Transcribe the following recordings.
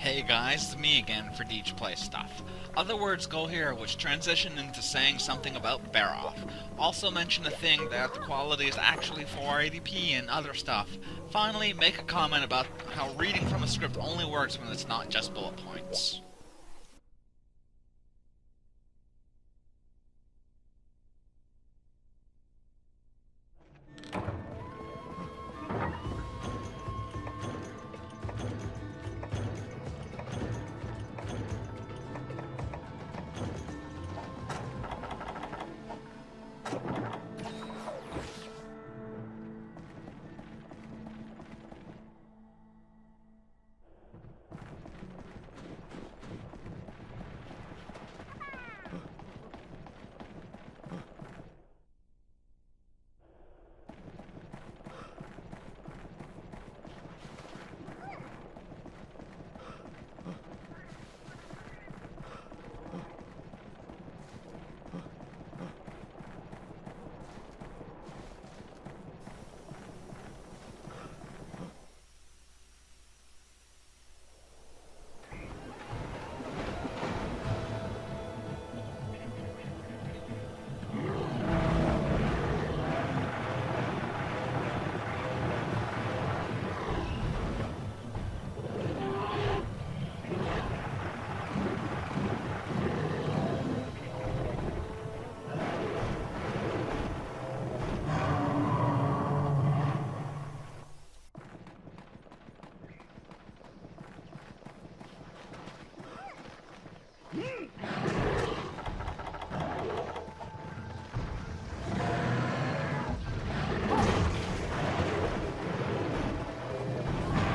Hey guys, it's me again for Deej Plays Stuff. Other words go here, which transition into saying something about Barroth. Also mention a thing that the quality is actually 480p and other stuff. Finally, make a comment about how reading from a script only works when it's not just bullet points.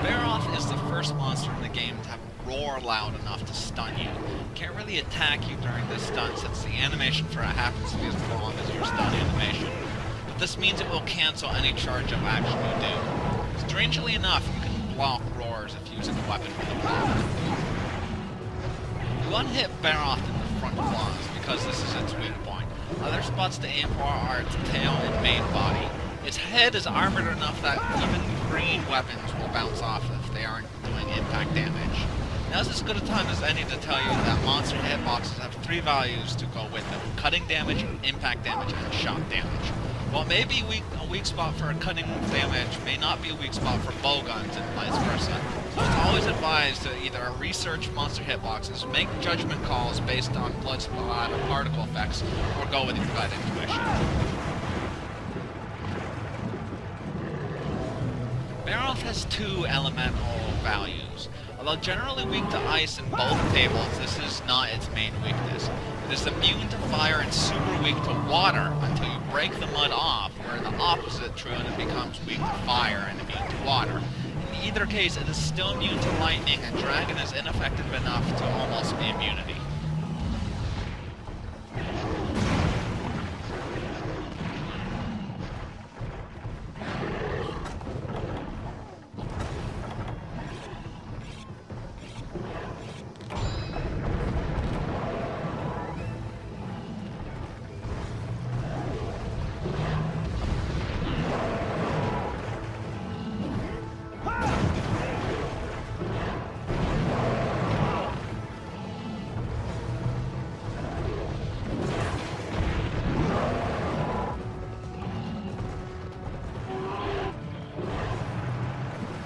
Barroth is the first monster in the game to have a roar loud enough to stun you. Can't really attack you during this stun since the animation for it happens to be as long as your stun animation, but this means it will cancel any charge of action you do. Strangely enough, you can block roars if using a weapon with a block. You want to hit Barroth in the front claws because this is its weak point. Other spots to aim for are its tail and main body. Its head is armored enough that even green weapons will bounce off if they aren't doing impact damage. Now's as good a time as any to tell you that monster hitboxes have 3 values to go with them: cutting damage, impact damage, and shock damage. While maybe a weak spot for cutting damage may not be a weak spot for bow guns and vice versa, so it's always advised to either research monster hitboxes, make judgment calls based on blood splat or particle effects, or go with your gut intuition. Barroth has 2 elemental values. Although generally weak to ice in both tables, this is not its main weakness. It is immune to fire and super weak to water until you break the mud off, where the opposite true and it becomes weak to fire and immune to water. In either case, it is still immune to lightning, and Dragon is ineffective enough to almost be immunity.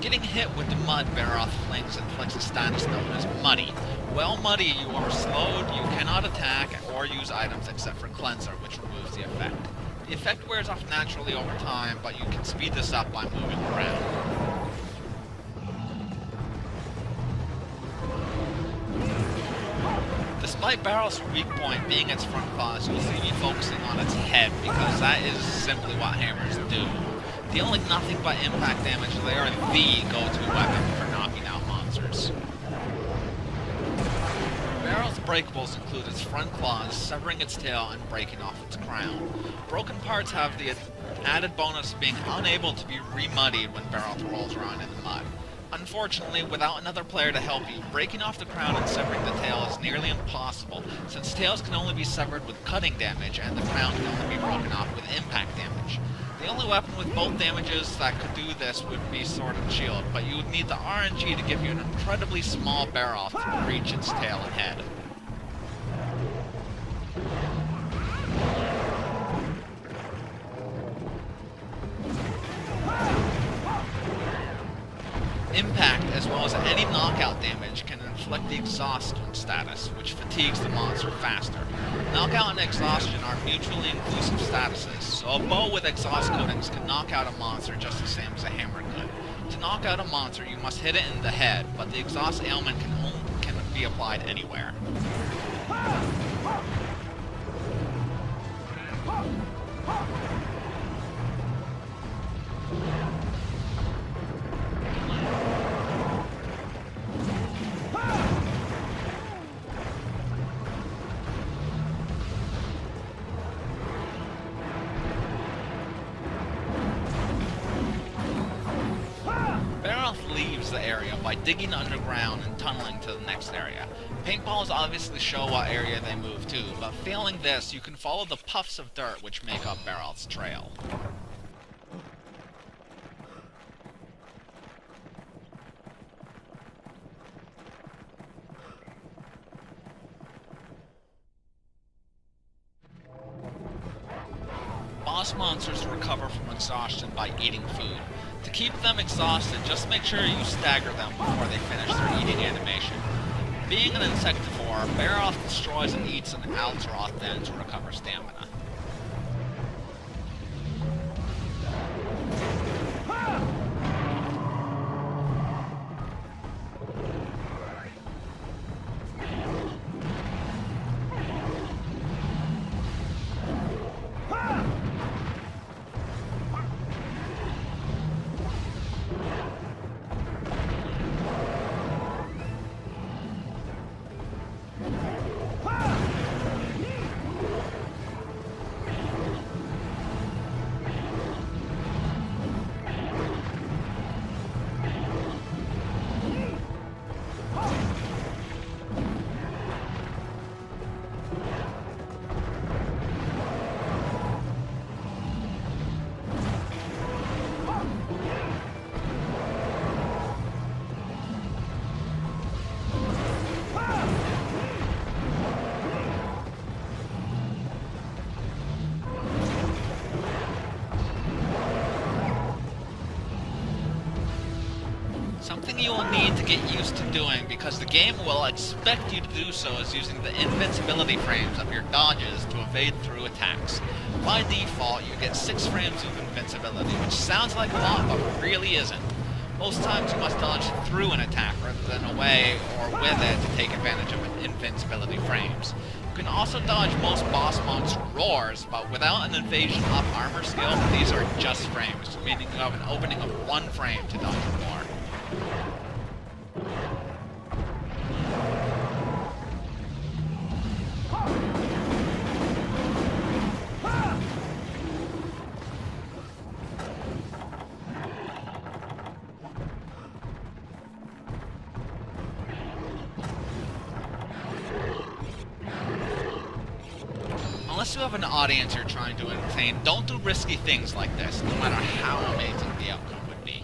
Getting hit with the mud Barroth flings inflicts a status known as Muddy. While Muddy, you are slowed, you cannot attack or use items except for Cleanser, which removes the effect. The effect wears off naturally over time, but you can speed this up by moving around. Despite Barroth's weak point being its front claws, you'll see me focusing on its head, because that is simply what hammers do. Dealing nothing but impact damage, they are the go-to weapon for knocking out monsters. Barroth's breakables include its front claws, severing its tail, and breaking off its crown. Broken parts have the added bonus of being unable to be remuddied when Barroth rolls around in the mud. Unfortunately, without another player to help you, breaking off the crown and severing the tail is nearly impossible, since tails can only be severed with cutting damage and the crown can only be broken off with impact damage. The only weapon with both damages that could do this would be Sword and Shield, but you would need the RNG to give you an incredibly small Barroth to reach its tail and head. Impact, as well as any knockout damage, can inflict the Exhaustion status, which fatigues the monster faster. Knockout and Exhaustion are mutually inclusive statuses, so a bow with exhaust coatings can knock out a monster just the same as a hammer could. To knock out a monster, you must hit it in the head, but the exhaust ailment can be applied anywhere. The area by digging underground and tunneling to the next area. Paintballs obviously show what area they move to, but failing this, you can follow the puffs of dirt which make up Barroth's trail. Boss monsters recover from exhaustion by eating food. To keep them exhausted, just make sure you stagger them before they finish their eating animation. Being an insectivore, Barroth destroys and eats an Altaroth then to recover stamina. Something you will need to get used to doing, because the game will expect you to do so, is using the invincibility frames of your dodges to evade through attacks. By default, you get 6 frames of invincibility, which sounds like a lot, but really isn't. Most times you must dodge through an attack rather than away or with it to take advantage of invincibility frames. You can also dodge most boss monster roars, but without an evasion up armor skill, these are just frames, meaning you have an opening of 1 frame to dodge a roar. Unless you have an audience you're trying to entertain, don't do risky things like this, no matter how amazing the outcome would be.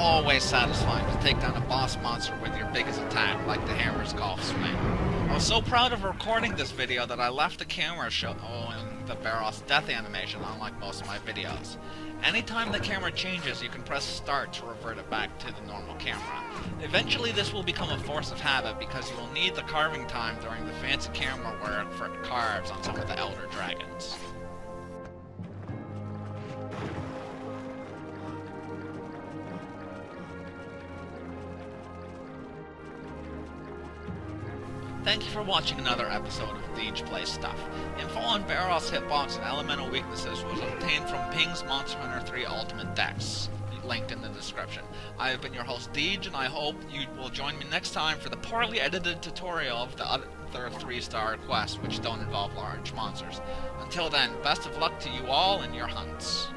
always satisfying to take down a boss monster with your biggest attack, like the hammer's golf swing. I was so proud of recording this video that I left the camera showing the Barroth's death animation, unlike most of my videos. Anytime the camera changes, you can press start to revert it back to the normal camera. Eventually this will become a force of habit because you will need the carving time during the fancy camera work for carves on some of the elder dragons. Thank you for watching another episode of Deej Plays Stuff. Info on Barroth's hitbox and elemental weaknesses was obtained from Ping's Monster Hunter 3 Ultimate Dex, linked in the description. I have been your host Deej, and I hope you will join me next time for the poorly edited tutorial of the other 3-star quests which don't involve large monsters. Until then, best of luck to you all in your hunts.